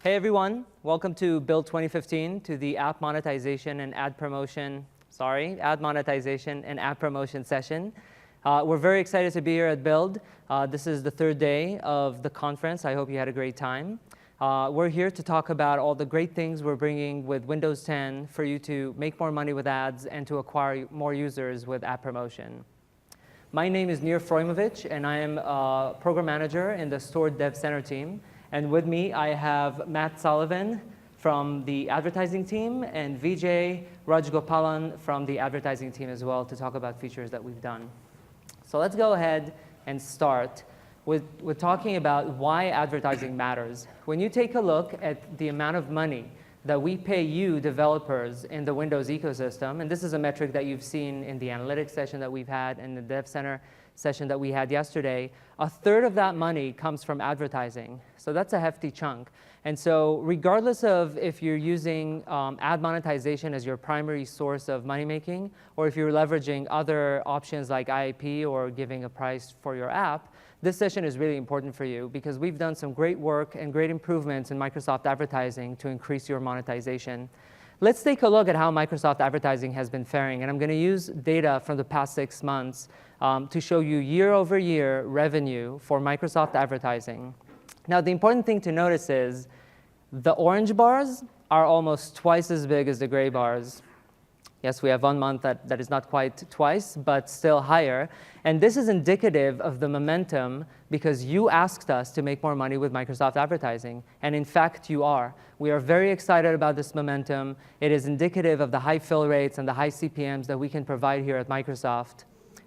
Hey everyone, welcome to Build 2015, to the app monetization and ad monetization and app promotion session. We're very excited to be here at Build. This is the third day of the conference. I hope you had a great time. We're here to talk about all the great things we're bringing with Windows 10 for you to make more money with ads and to acquire more users with app promotion. My name is Nir Froimovich, and I am a program manager in the Stored Dev Center team. And with me, I have Matt Sullivan from the advertising team and Vijay Rajgopalan from the advertising team as well to talk about features that we've done. So let's go ahead and start with talking about why advertising matters. When you take a look at the amount of money that we pay you developers in the Windows ecosystem, and this is a metric that you've seen in the analytics session that we've had and the Dev Center session that we had yesterday, a third of that money comes from advertising. So that's a hefty chunk. And so regardless of if you're using ad monetization as your primary source of money making, or if you're leveraging other options like IAP or giving a price for your app, this session is really important for you because we've done some great work and great improvements in Microsoft advertising to increase your monetization. Let's take a look at how Microsoft advertising has been faring. And I'm going to use data from the past 6 months to show you year-over-year revenue for Microsoft advertising. Now, the important thing to notice is the orange bars are almost twice as big as the gray bars. Yes, we have 1 month that is not quite twice, but still higher. And this is indicative of the momentum because you asked us to make more money with Microsoft advertising. And in fact, you are. We are very excited about this momentum. It is indicative of the high fill rates and the high CPMs that we can provide here at Microsoft.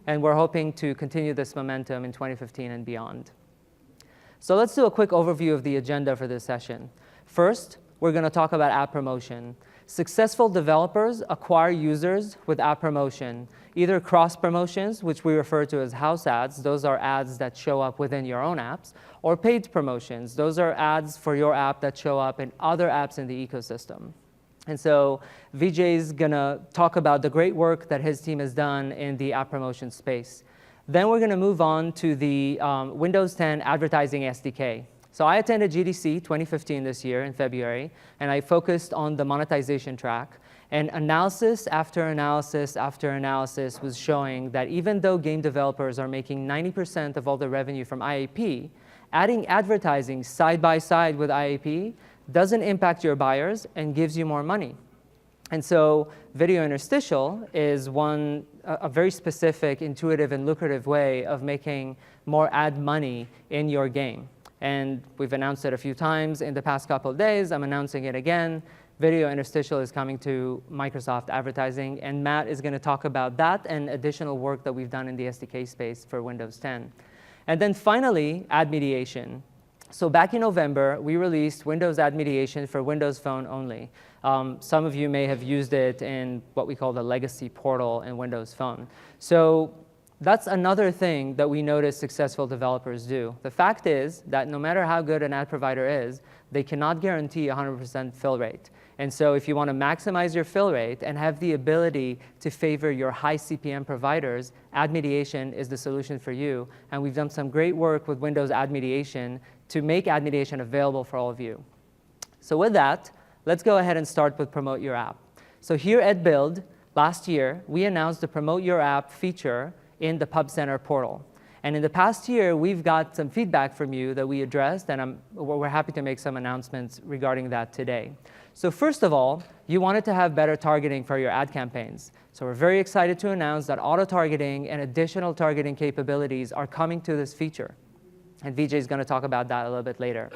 And we're hoping to continue this momentum in 2015 and beyond. So let's do a quick overview of the agenda for this session. First, we're going to talk about app promotion. Successful developers acquire users with app promotion, either cross promotions, which we refer to as house ads. Those are ads that show up within your own apps, or paid promotions. Those are ads for your app that show up in other apps in the ecosystem. And so Vijay is going to talk about the great work that his team has done in the app promotion space. Then we're going to move on to the Windows 10 advertising SDK. So I attended GDC 2015 this year in February, and I focused on the monetization track. And analysis after analysis after analysis was showing that even though game developers are making 90% of all the revenue from IAP, adding advertising side by side with IAP doesn't impact your buyers and gives you more money. And so video interstitial is a very specific, intuitive, and lucrative way of making more ad money in your game. And we've announced it a few times in the past couple of days. I'm announcing it again. Video interstitial is coming to Microsoft advertising. And Matt is going to talk about that and additional work that we've done in the SDK space for Windows 10. And then finally, ad mediation. So back in November, we released Windows ad mediation for Windows Phone only. Some of you may have used it in what we call the legacy portal in Windows Phone. So that's another thing that we notice successful developers do. The fact is that no matter how good an ad provider is, they cannot guarantee 100% fill rate. And so if you want to maximize your fill rate and have the ability to favor your high CPM providers, ad mediation is the solution for you. And we've done some great work with Windows ad mediation to make ad mediation available for all of you. So with that, let's go ahead and start with Promote Your App. So here at Build, last year, we announced the Promote Your App feature in the Pub Center portal. And in the past year, we've got some feedback from you that we addressed, and we're happy to make some announcements regarding that today. So first of all, you wanted to have better targeting for your ad campaigns. So we're very excited to announce that auto-targeting and additional targeting capabilities are coming to this feature. And Vijay is going to talk about that a little bit later.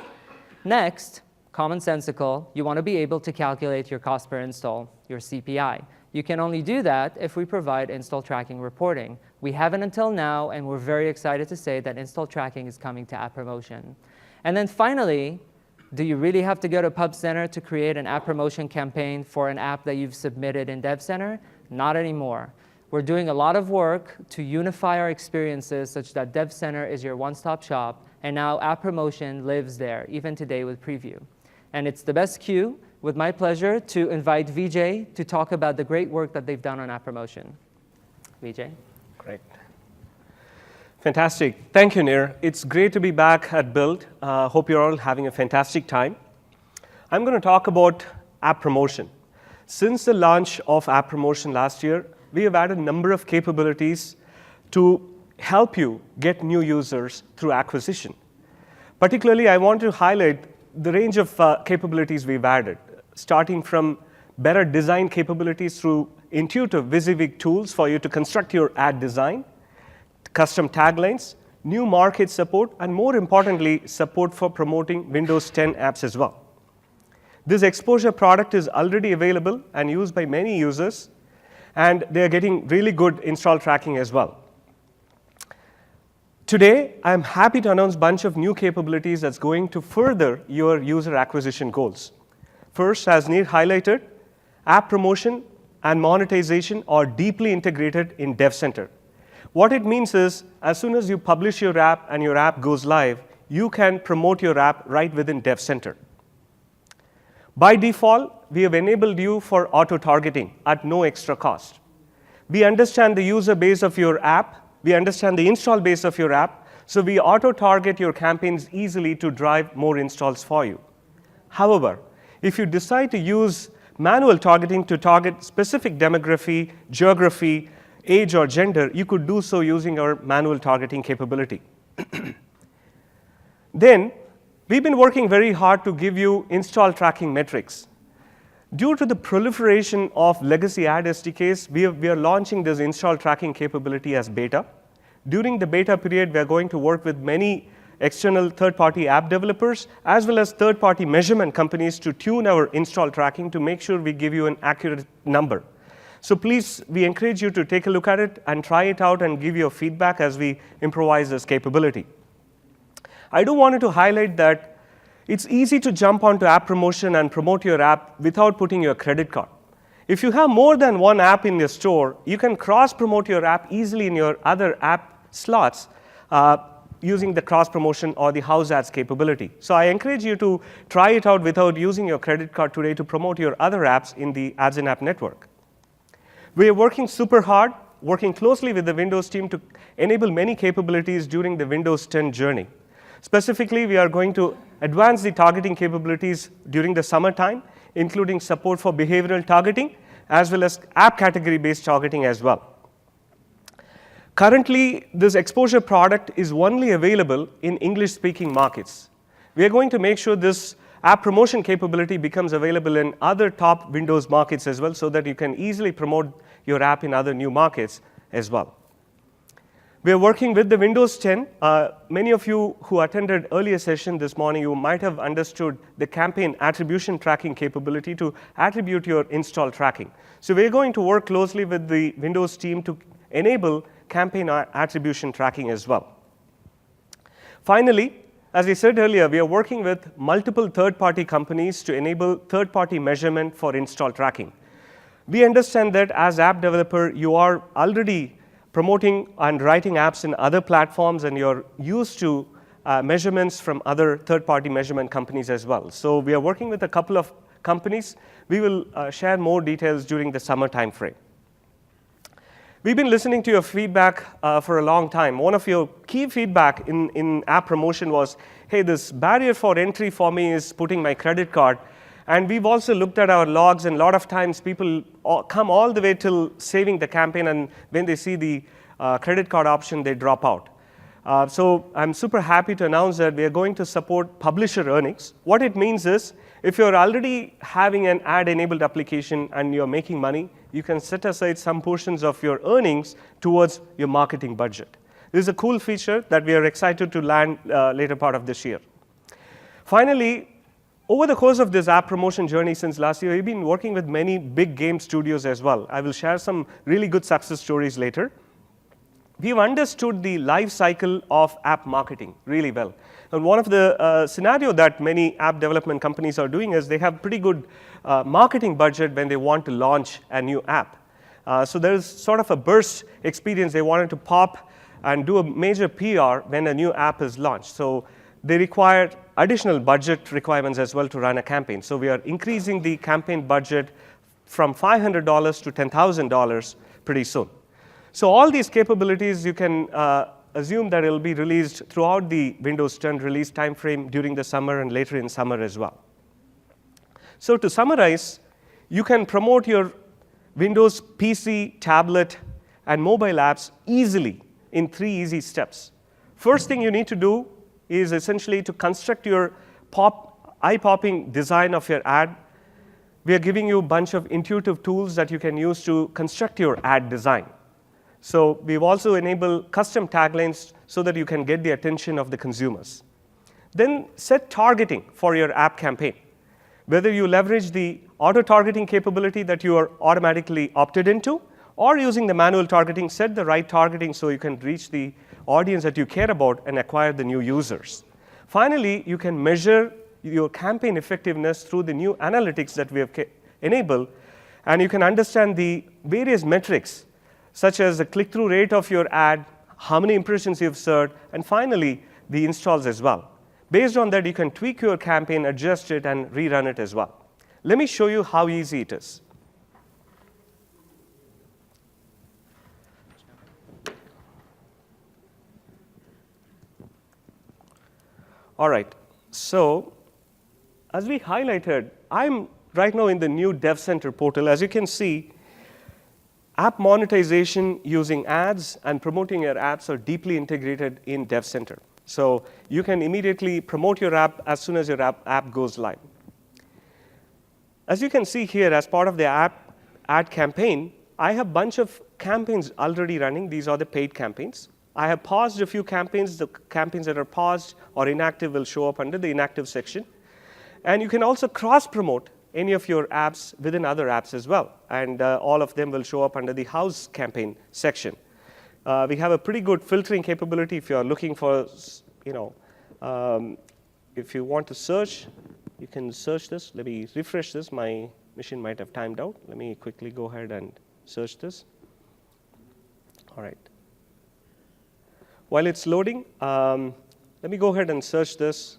Next, commonsensical, you want to be able to calculate your cost per install, your CPI. You can only do that if we provide install tracking reporting. We haven't until now, and we're very excited to say that install tracking is coming to app promotion. And then finally, do you really have to go to Pub Center to create an app promotion campaign for an app that you've submitted in Dev Center? Not anymore. We're doing a lot of work to unify our experiences such that Dev Center is your one-stop shop, and now app promotion lives there, even today with Preview. And it's the best cue, with my pleasure, to invite Vijay to talk about the great work that they've done on app promotion. Vijay? Great. Fantastic. Thank you, Nir. It's great to be back at Build. Hope you're all having a fantastic time. I'm going to talk about app promotion. Since the launch of app promotion last year, we have added a number of capabilities to help you get new users through acquisition. Particularly, I want to highlight the range of capabilities we've added, starting from better design capabilities through intuitive WYSIWYG tools for you to construct your ad design, custom taglines, new market support, and more importantly, support for promoting Windows 10 apps as well. This exposure product is already available and used by many users, and they're getting really good install tracking as well. Today, I'm happy to announce a bunch of new capabilities that's going to further your user acquisition goals. First, as Neil highlighted, app promotion and monetization are deeply integrated in Dev Center. What it means is, as soon as you publish your app and your app goes live, you can promote your app right within Dev Center. By default, we have enabled you for auto-targeting at no extra cost. We understand the user base of your app, we understand the install base of your app, so we auto-target your campaigns easily to drive more installs for you. However, if you decide to use manual targeting to target specific demography, geography, age, or gender, you could do so using our manual targeting capability. Then, we've been working very hard to give you install tracking metrics. Due to the proliferation of legacy ad SDKs, we are launching this install tracking capability as beta. During the beta period, we are going to work with many external third-party app developers, as well as third-party measurement companies to tune our install tracking to make sure we give you an accurate number. So please, we encourage you to take a look at it and try it out and give your feedback as we improvise this capability. I do want to highlight that it's easy to jump onto app promotion and promote your app without putting your credit card. If you have more than one app in your store, you can cross-promote your app easily in your other app slots using the cross-promotion or the house ads capability. So I encourage you to try it out without using your credit card today to promote your other apps in the Ads in App network. We are working super hard, working closely with the Windows team to enable many capabilities during the Windows 10 journey. Specifically, we are going to advance the targeting capabilities during the summertime, including support for behavioral targeting, as well as app category-based targeting as well. Currently, this exposure product is only available in English-speaking markets. We are going to make sure this app promotion capability becomes available in other top Windows markets as well, so that you can easily promote your app in other new markets as well. We are working with the Windows 10. Many of you who attended earlier session this morning, you might have understood the campaign attribution tracking capability to attribute your install tracking. So we're going to work closely with the Windows team to enable campaign attribution tracking as well. Finally, as I said earlier, we are working with multiple third-party companies to enable third-party measurement for install tracking. We understand that as app developer, you are already promoting and writing apps in other platforms, and you're used to measurements from other third-party measurement companies as well. So we are working with a couple of companies. We will share more details during the summer timeframe. We've been listening to your feedback for a long time. One of your key feedback in app promotion was, hey, this barrier for entry for me is putting my credit card. And we've also looked at our logs, and a lot of times people come all the way till saving the campaign, and when they see the credit card option, they drop out. So I'm super happy to announce that we are going to support publisher earnings. What it means is, if you're already having an ad-enabled application and you're making money, you can set aside some portions of your earnings towards your marketing budget. This is a cool feature that we are excited to land later part of this year. Finally, over the course of this app promotion journey since last year, we've been working with many big game studios as well. I will share some really good success stories later. We've understood the life cycle of app marketing really well. And one of the scenario that many app development companies are doing is they have pretty good marketing budget when they want to launch a new app. So there's sort of a burst experience. They wanted to pop and do a major PR when a new app is launched. So they require additional budget requirements as well to run a campaign. So we are increasing the campaign budget from $500 to $10,000 pretty soon. So all these capabilities, you can assume that it will be released throughout the Windows 10 release timeframe during the summer and later in summer as well. So to summarize, you can promote your Windows PC, tablet, and mobile apps easily in 3 easy steps. First thing you need to do is essentially to construct your eye-popping design of your ad. We are giving you a bunch of intuitive tools that you can use to construct your ad design. So we've also enabled custom taglines so that you can get the attention of the consumers. Then set targeting for your app campaign. Whether you leverage the auto-targeting capability that you are automatically opted into, or using the manual targeting, set the right targeting so you can reach the audience that you care about and acquire the new users. Finally, you can measure your campaign effectiveness through the new analytics that we have enabled, and you can understand the various metrics, such as the click-through rate of your ad, how many impressions you've served, and finally, the installs as well. Based on that, you can tweak your campaign, adjust it, and rerun it as well. Let me show you how easy it is. All right, so as we highlighted, I'm right now in the new Dev Center portal. As you can see, app monetization using ads and promoting your apps are deeply integrated in Dev Center. So you can immediately promote your app as soon as your app goes live. As you can see here, as part of the ad campaign, I have a bunch of campaigns already running. These are the paid campaigns. I have paused a few campaigns. The campaigns that are paused or inactive will show up under the inactive section. And you can also cross-promote any of your apps within other apps as well. And all of them will show up under the house campaign section. We have a pretty good filtering capability if you are looking for, if you want to search, you can search this. Let me refresh this. My machine might have timed out. Let me quickly go ahead and search this. All right. While it's loading, let me go ahead and search this.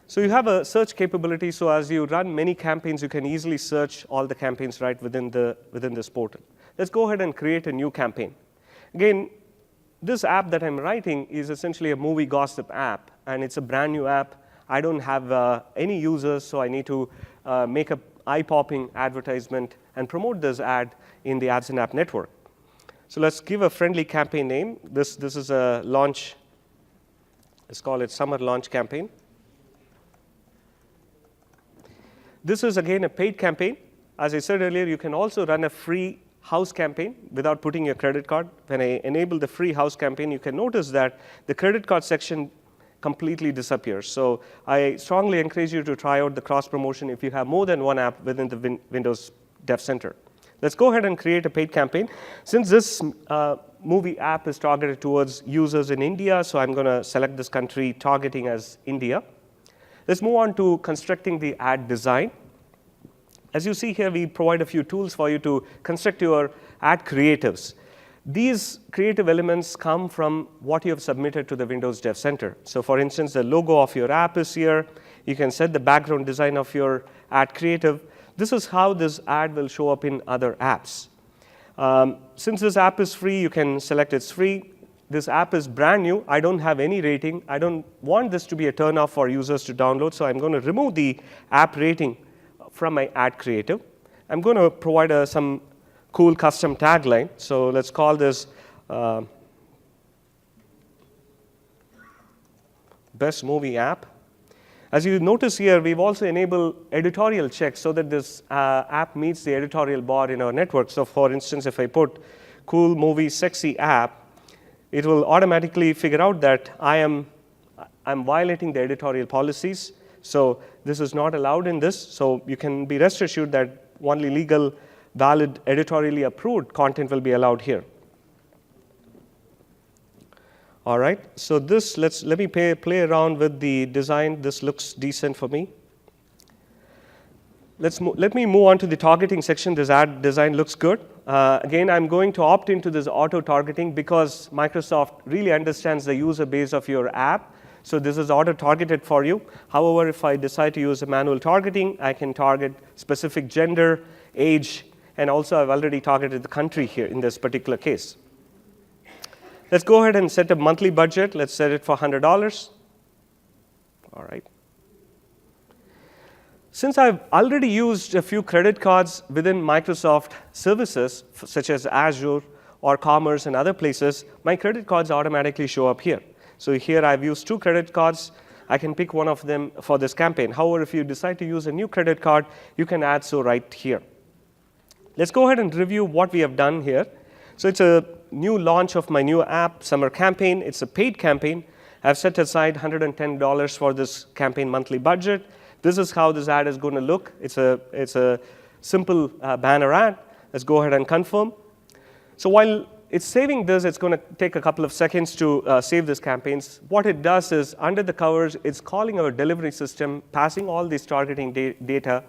So you have a search capability. So as you run many campaigns, you can easily search all the campaigns right within this portal. Let's go ahead and create a new campaign. Again, this app that I'm writing is essentially a movie gossip app, and it's a brand new app. I don't have any users, so I need to make an eye-popping advertisement and promote this ad in the Ads and App Network. So let's give a friendly campaign name. This is a launch. Let's call it Summer Launch Campaign. This is, again, a paid campaign. As I said earlier, you can also run a free house campaign without putting your credit card. When I enable the free house campaign, you can notice that the credit card section completely disappears. So I strongly encourage you to try out the cross-promotion if you have more than one app within the Windows Dev Center. Let's go ahead and create a paid campaign. Since this movie app is targeted towards users in India, so I'm going to select this country targeting as India. Let's move on to constructing the ad design. As you see here, we provide a few tools for you to construct your ad creatives. These creative elements come from what you have submitted to the Windows Dev Center. So for instance, the logo of your app is here. You can set the background design of your ad creative. This is how this ad will show up in other apps. Since this app is free, you can select it's free. This app is brand new. I don't have any rating. I don't want this to be a turn-off for users to download, so I'm going to remove the app rating from my ad creative. I'm going to provide some cool custom tagline. So let's call this Best Movie App. As you notice here, we've also enabled editorial checks so that this app meets the editorial bar in our network. So for instance, if I put cool movie sexy app, it will automatically figure out that I'm violating the editorial policies. So this is not allowed in this. So you can be rest assured that only legal, valid, editorially approved content will be allowed here. All right, so this, let me play around with the design. This looks decent for me. Let me move on to the targeting section. This ad design looks good. Again, I'm going to opt into this auto-targeting because Microsoft really understands the user base of your app. So this is auto-targeted for you. However, if I decide to use a manual targeting, I can target specific gender, age, and also I've already targeted the country here in this particular case. Let's go ahead and set a monthly budget. Let's set it for $100. All right. Since I've already used a few credit cards within Microsoft services, such as Azure or Commerce and other places, my credit cards automatically show up here. So here I've used 2 credit cards. I can pick one of them for this campaign. However, if you decide to use a new credit card, you can add so right here. Let's go ahead and review what we have done here. So it's a new launch of my new app, Summer Campaign. It's a paid campaign. I've set aside $110 for this campaign monthly budget. This is how this ad is going to look. It's a simple banner ad. Let's go ahead and confirm. So while it's saving this, it's going to take a couple of seconds to save this campaigns. What it does is, under the covers, it's calling our delivery system, passing all this targeting data,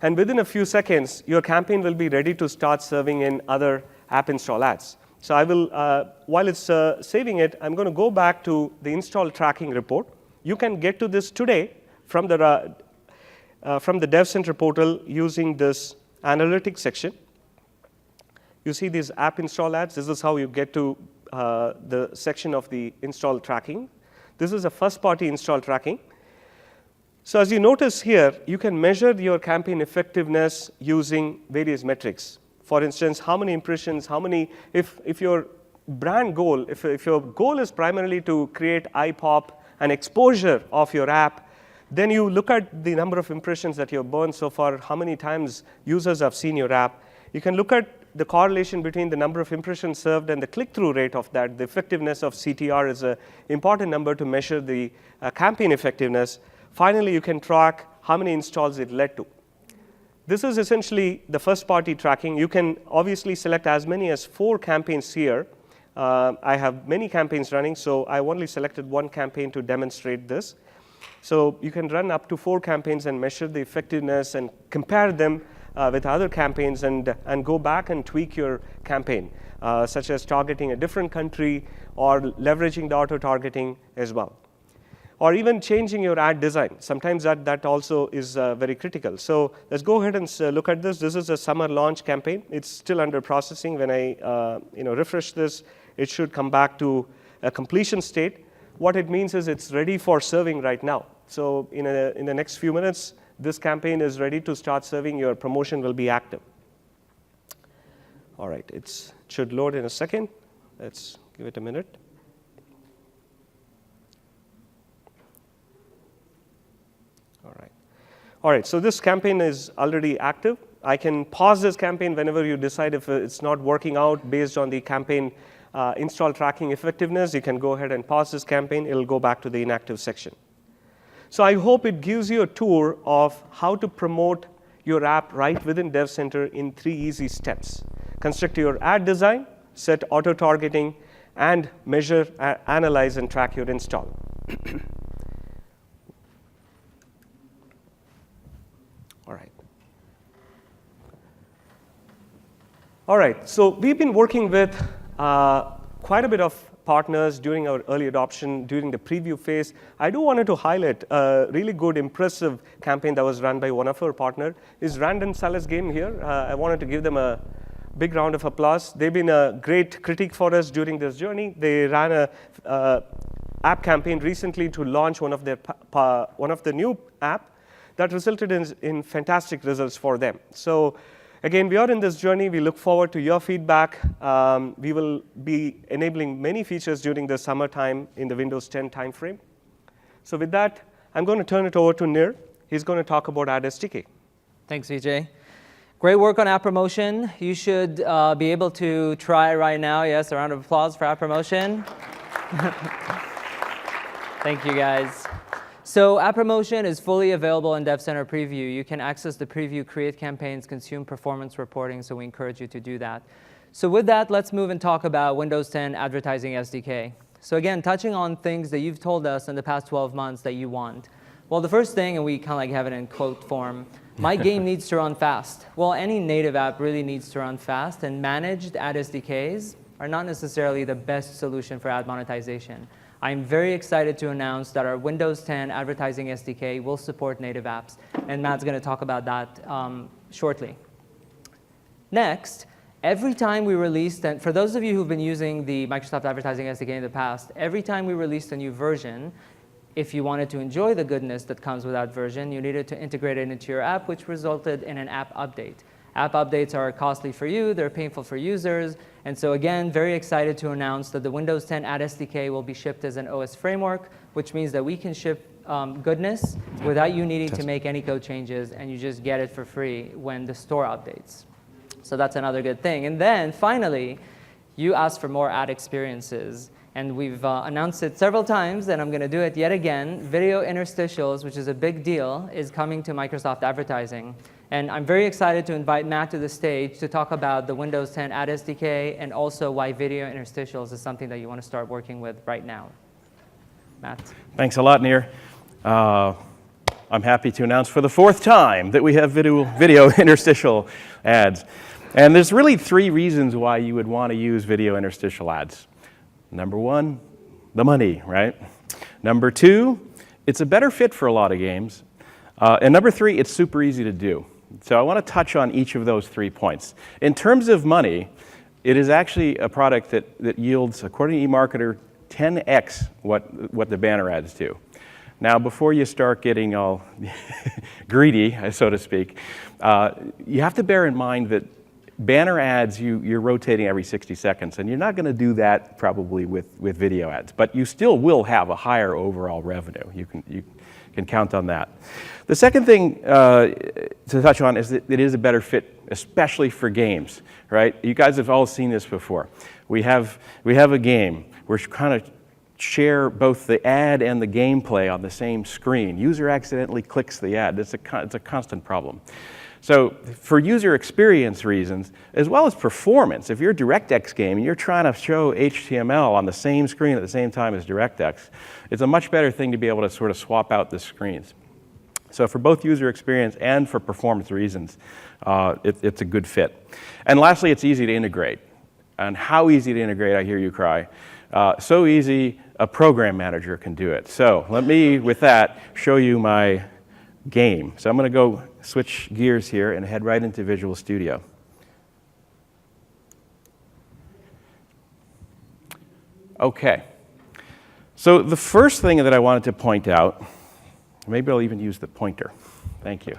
and within a few seconds, your campaign will be ready to start serving in other app install ads. So I will, while it's saving it, I'm going to go back to the install tracking report. You can get to this today from the Dev Center portal using this analytics section. You see these app install ads. This is how you get to the section of the install tracking. This is a first-party install tracking. So as you notice here, you can measure your campaign effectiveness using various metrics. For instance, how many impressions, if your brand goal, if your goal is primarily to create eye pop and exposure of your app, then you look at the number of impressions that you've burned so far, how many times users have seen your app. You can look at the correlation between the number of impressions served and the click-through rate of that. The effectiveness of CTR is an important number to measure the campaign effectiveness. Finally, you can track how many installs it led to. This is essentially the first-party tracking. You can obviously select as many as 4 campaigns here. I have many campaigns running, so I only selected one campaign to demonstrate this. So you can run up to 4 campaigns and measure the effectiveness and compare them with other campaigns and go back and tweak your campaign, such as targeting a different country or leveraging the auto-targeting as well, or even changing your ad design. Sometimes that also is very critical. So let's go ahead and look at this. This is a summer launch campaign. It's still under processing. When I refresh this, it should come back to a completion state. What it means is it's ready for serving right now. So in the next few minutes, this campaign is ready to start serving. Your promotion will be active. All right, it should load in a second. Let's give it a minute. All right, so this campaign is already active. I can pause this campaign whenever you decide if it's not working out based on the campaign install tracking effectiveness. You can go ahead and pause this campaign. It'll go back to the inactive section. So I hope it gives you a tour of how to promote your app right within Dev Center in 3 easy steps. Construct your ad design, set auto-targeting, and measure, analyze, and track your install. All right, so we've been working with quite a bit of partners during our early adoption, during the preview phase. I do wanted to highlight a really good, impressive campaign that was run by one of our partners. Is Random Salas Game here? I wanted to give them a big round of applause. They've been a great critique for us during this journey. They ran a app campaign recently to launch one of the new app that resulted in fantastic results for them. So again, we are in this journey. We look forward to your feedback. We will be enabling many features during the summertime in the Windows 10 timeframe. So with that, I'm going to turn it over to Nir. He's going to talk about Ad SDK. Thanks, Vijay. Great work on app promotion. You should be able to try right now. Yes, a round of applause for app promotion. Thank you, guys. So app promotion is fully available in Dev Center Preview. You can access the preview, create campaigns, consume performance reporting, so we encourage you to do that. So with that, let's move and talk about Windows 10 Advertising SDK. So again, touching on things that you've told us in the past 12 months that you want. Well, the first thing, and we kind of like have it in quote form, my game needs to run fast. Well, any native app really needs to run fast, and managed ad SDKs are not necessarily the best solution for ad monetization. I'm very excited to announce that our Windows 10 Advertising SDK will support native apps, and Matt's going to talk about that shortly. Next, every time we released, and for those of you who've been using the Microsoft Advertising SDK in the past, every time we released a new version, if you wanted to enjoy the goodness that comes with that version, you needed to integrate it into your app, which resulted in an app update. App updates are costly for you, they're painful for users, and so again, very excited to announce that the Windows 10 Ad SDK will be shipped as an OS framework, which means that we can ship goodness without you needing to make any code changes, and you just get it for free when the store updates. So that's another good thing. And then finally, you asked for more ad experiences. And we've announced it several times, and I'm going to do it yet again. Video interstitials, which is a big deal, is coming to Microsoft Advertising. And I'm very excited to invite Matt to the stage to talk about the Windows 10 Ad SDK and also why video interstitials is something that you want to start working with right now. Matt. Thanks a lot, Nir. I'm happy to announce for the 4th time that we have video interstitial ads. And there's really 3 reasons why you would want to use video interstitial ads. Number 1, the money, right? Number 2, it's a better fit for a lot of games. And number 3, it's super easy to do. So I want to touch on each of those 3 points. In terms of money, it is actually a product that yields, according to eMarketer, 10x what the banner ads do. Now, before you start getting all greedy, so to speak, you have to bear in mind that banner ads, you're rotating every 60 seconds, and you're not going to do that probably with video ads, but you still will have a higher overall revenue. You can count on that. The second thing to touch on is that it is a better fit, especially for games, right? You guys have all seen this before. We have a game. We're kind of share both the ad and the gameplay on the same screen. User accidentally clicks the ad. It's a constant problem. So for user experience reasons, as well as performance, if you're a DirectX game and you're trying to show HTML on the same screen at the same time as DirectX, it's a much better thing to be able to sort of swap out the screens. So for both user experience and for performance reasons, it's a good fit. And lastly, it's easy to integrate. And how easy to integrate, I hear you cry. So easy, a program manager can do it. So let me, with that, show you my game. So I'm going to go switch gears here and head right into Visual Studio. Okay. So the first thing that I wanted to point out, maybe I'll even use the pointer. Thank you.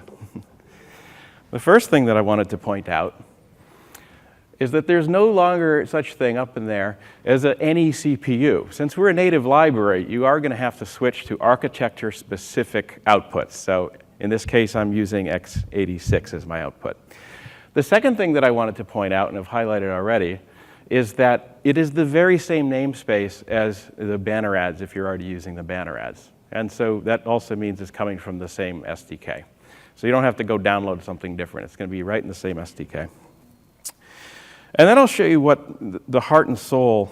The first thing that I wanted to point out is that there's no longer such thing up in there as any CPU. Since we're a native library, you are going to have to switch to architecture-specific outputs. So in this case, I'm using x86 as my output. The second thing that I wanted to point out, and I've highlighted already, is that it is the very same namespace as the banner ads if you're already using the banner ads. And so that also means it's coming from the same SDK. So you don't have to go download something different. It's going to be right in the same SDK. And then I'll show you what the heart and soul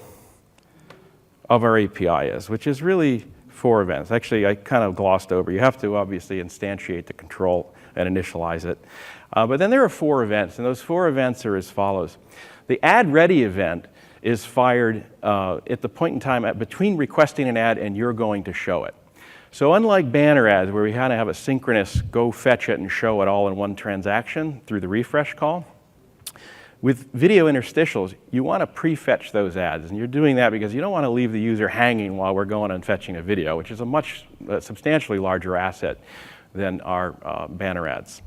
of our API is, which is really 4 events. Actually, I kind of glossed over. You have to obviously instantiate the control and initialize it. But then there are 4 events, and those 4 events are as follows. The add ready event is fired at the point in time between requesting an ad and you're going to show it. So unlike banner ads, where we kind of have a synchronous go fetch it and show it all in one transaction through the refresh call, with video interstitials, you want to pre-fetch those ads, and you're doing that because you don't want to leave the user hanging while we're going and fetching a video, which is a substantially larger asset than our banner ads.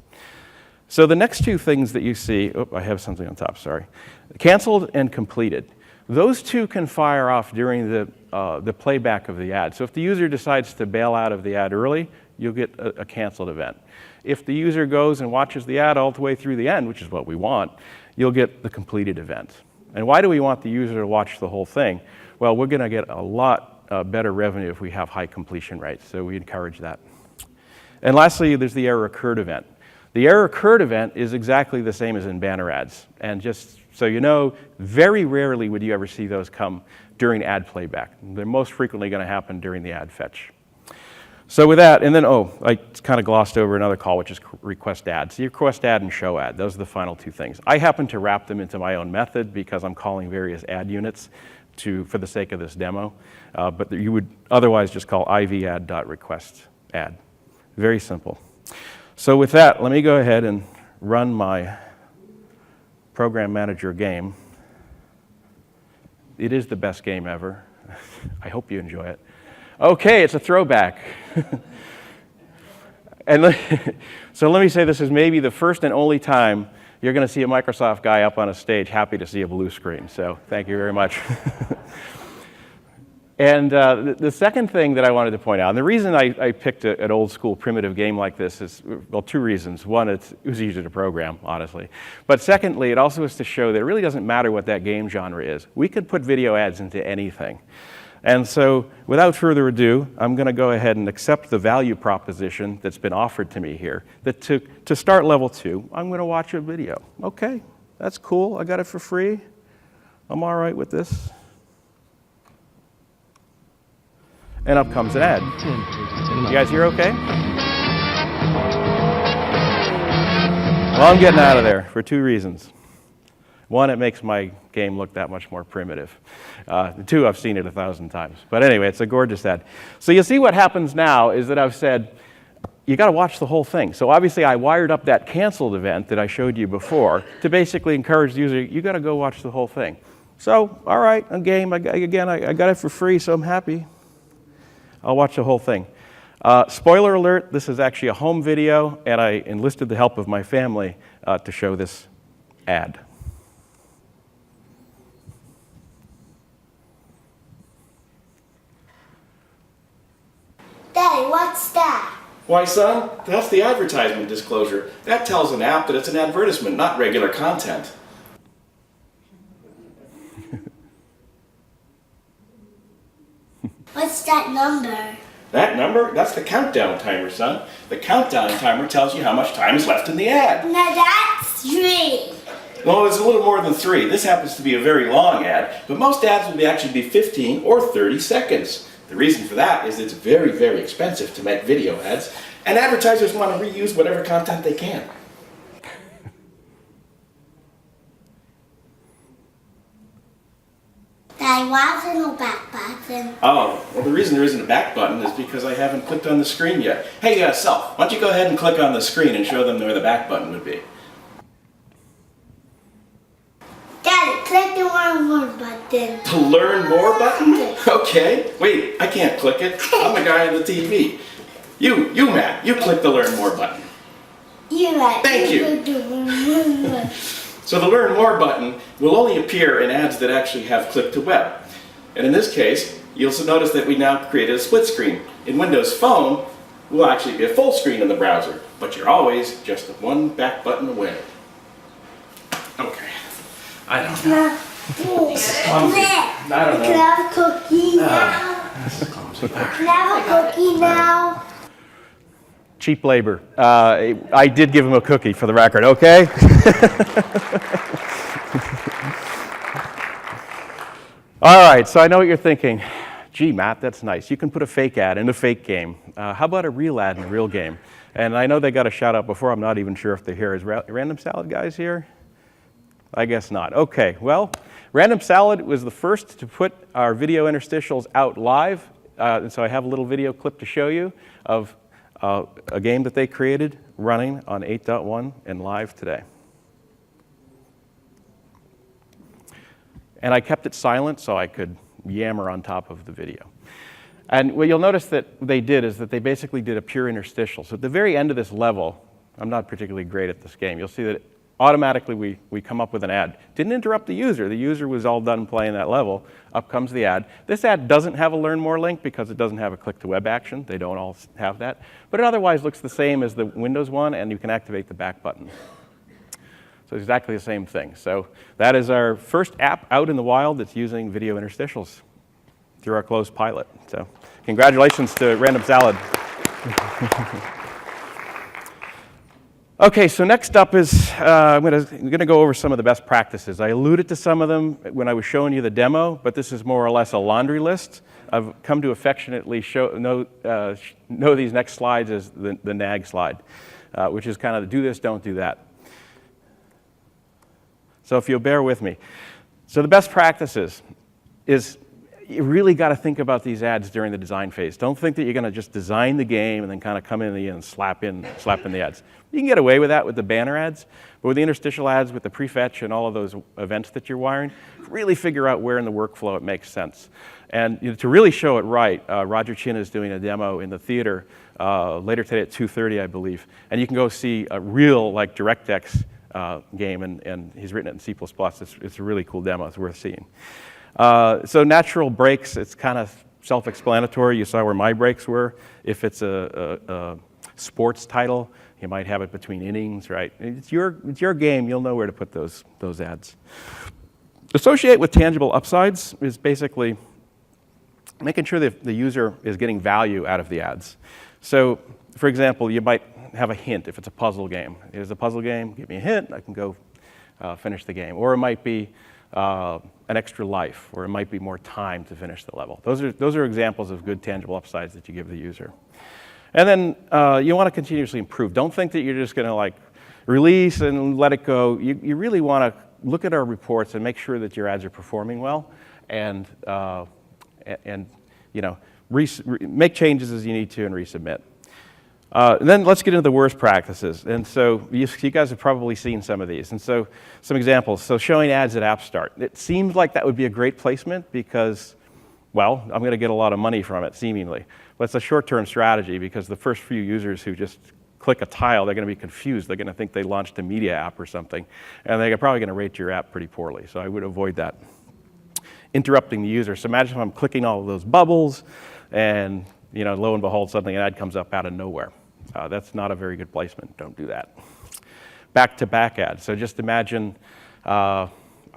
So the next 2 things that you see, I have something on top, sorry. Canceled and completed. Those 2 can fire off during the playback of the ad. So if the user decides to bail out of the ad early, you'll get a canceled event. If the user goes and watches the ad all the way through the end, which is what we want, you'll get the completed event. And why do we want the user to watch the whole thing? Well, we're going to get a lot better revenue if we have high completion rates, so we encourage that. And lastly, there's the error occurred event. The error occurred event is exactly the same as in banner ads. And just so you know, very rarely would you ever see those come during ad playback. They're most frequently going to happen during the ad fetch. So with that, and then, I kind of glossed over another call, which is request ad. So you request ad and show ad. Those are the final 2 things. I happen to wrap them into my own method because I'm calling various ad units for the sake of this demo. But you would otherwise just call ivad.requestAd. Very simple. So with that, let me go ahead and run my program manager game. It is the best game ever. I hope you enjoy it. Okay, it's a throwback. And so let me say this is maybe the first and only time you're going to see a Microsoft guy up on a stage happy to see a blue screen. So thank you very much. And the second thing that I wanted to point out, and the reason I picked an old school primitive game like this is, well, two reasons. One, it was easy to program, honestly. But secondly, it also is to show that it really doesn't matter what that game genre is. We could put video ads into anything. And so without further ado, I'm going to go ahead and accept the value proposition that's been offered to me here, that to start level 2, I'm going to watch a video. Okay, that's cool. I got it for free. I'm all right with this. And up comes an ad. You guys hear okay? Well, I'm getting out of there for two reasons. One, it makes my game look that much more primitive. Two, I've seen it 1,000 times. But anyway, it's a gorgeous ad. So you see what happens now is that I've said, you got to watch the whole thing. So obviously I wired up that canceled event that I showed you before to basically encourage the user, you got to go watch the whole thing. So, all right, a game, again, I got it for free, so I'm happy. I'll watch the whole thing. Spoiler alert, this is actually a home video, and I enlisted the help of my family to show this ad. Daddy, what's that? Why, son, that's the advertisement disclosure. That tells an app that it's an advertisement, not regular content. What's that number? That number? That's the countdown timer, son. The countdown timer tells you how much time is left in the ad. Now that's 3. Well, it's a little more than 3. This happens to be a very long ad, but most ads will actually be 15 or 30 seconds. The reason for that is it's very, very expensive to make video ads, and advertisers want to reuse whatever content they can. Daddy, why is there no back button? Oh, well, the reason there isn't a back button is because I haven't clicked on the screen yet. Hey, Self, why don't you go ahead and click on the screen and show them where the back button would be. Daddy, click the learn more button. The learn more button? Okay. Wait, I can't click it. I'm the guy on the TV. You, Matt, you click the learn more button. You're right. Thank you. So the Learn More button will only appear in ads that actually have click to web. And in this case, you'll also notice that we now created a split screen. In Windows Phone, will actually be a full screen in the browser, but you're always just one back button away. Okay. I don't know. I don't know. Can I have a cookie now? Can I have a cookie now? Cheap labor. I did give him a cookie for the record, okay? All right, so I know what you're thinking. Gee, Matt, that's nice. You can put a fake ad in a fake game. How about a real ad in a real game? And I know they got a shout out before. I'm not even sure if they're here. Is Random Salad guys here? I guess not. Okay, well, Random Salad was the first to put our video interstitials out live. And so I have a little video clip to show you of a game that they created running on 8.1 and live today. And I kept it silent so I could yammer on top of the video. And what you'll notice that they did is that they basically did a pure interstitial. So at the very end of this level, I'm not particularly great at this game, you'll see that automatically we come up with an ad. Didn't interrupt the user. The user was all done playing that level. Up comes the ad. This ad doesn't have a Learn More link because it doesn't have a click-to-web action. They don't all have that. But it otherwise looks the same as the Windows one, and you can activate the back button. So it's exactly the same thing. So that is our first app out in the wild that's using video interstitials through our closed pilot. So congratulations to Random Salad. Okay, so next up is, I'm going to go over some of the best practices. I alluded to some of them when I was showing you the demo, but this is more or less a laundry list. I've come to affectionately know these next slides as the NAG slide, which is kind of do this, don't do that. So if you'll bear with me. So the best practices is you really got to think about these ads during the design phase. Don't think that you're going to just design the game and then kind of come in at the end and slap in the ads. You can get away with that with the banner ads, but with the interstitial ads, with the prefetch and all of those events that you're wiring, really figure out where in the workflow it makes sense. And to really show it right, Roger Chin is doing a demo in the theater later today at 2:30, I believe. And you can go see a real like DirectX game, and he's written it in C++. It's a really cool demo. It's worth seeing. So natural breaks, it's kind of self-explanatory. You saw where my breaks were. If it's a sports title, you might have it between innings, right? It's your game. You'll know where to put those ads. Associate with tangible upsides is basically making sure that the user is getting value out of the ads. So, for example, you might have a hint if it's a puzzle game. Here's a puzzle game, give me a hint, I can go finish the game. Or it might be an extra life, or it might be more time to finish the level. Those are examples of good tangible upsides that you give the user. And then you want to continuously improve. Don't think that you're just going to like release and let it go. You really want to look at our reports and make sure that your ads are performing well, and you know, make changes as you need to and resubmit. And then let's get into the worst practices. And so you guys have probably seen some of these. And so some examples. So showing ads at App Start. It seems like that would be a great placement because, well, I'm going to get a lot of money from it, seemingly. But it's a short-term strategy because the first few users who just click a tile, they're going to be confused. They're going to think they launched a media app or something. And they're probably going to rate your app pretty poorly. So I would avoid that. Interrupting the user. So imagine if I'm clicking all of those bubbles and, you know, lo and behold, suddenly an ad comes up out of nowhere. That's not a very good placement. Don't do that. Back-to-back ads. So just imagine I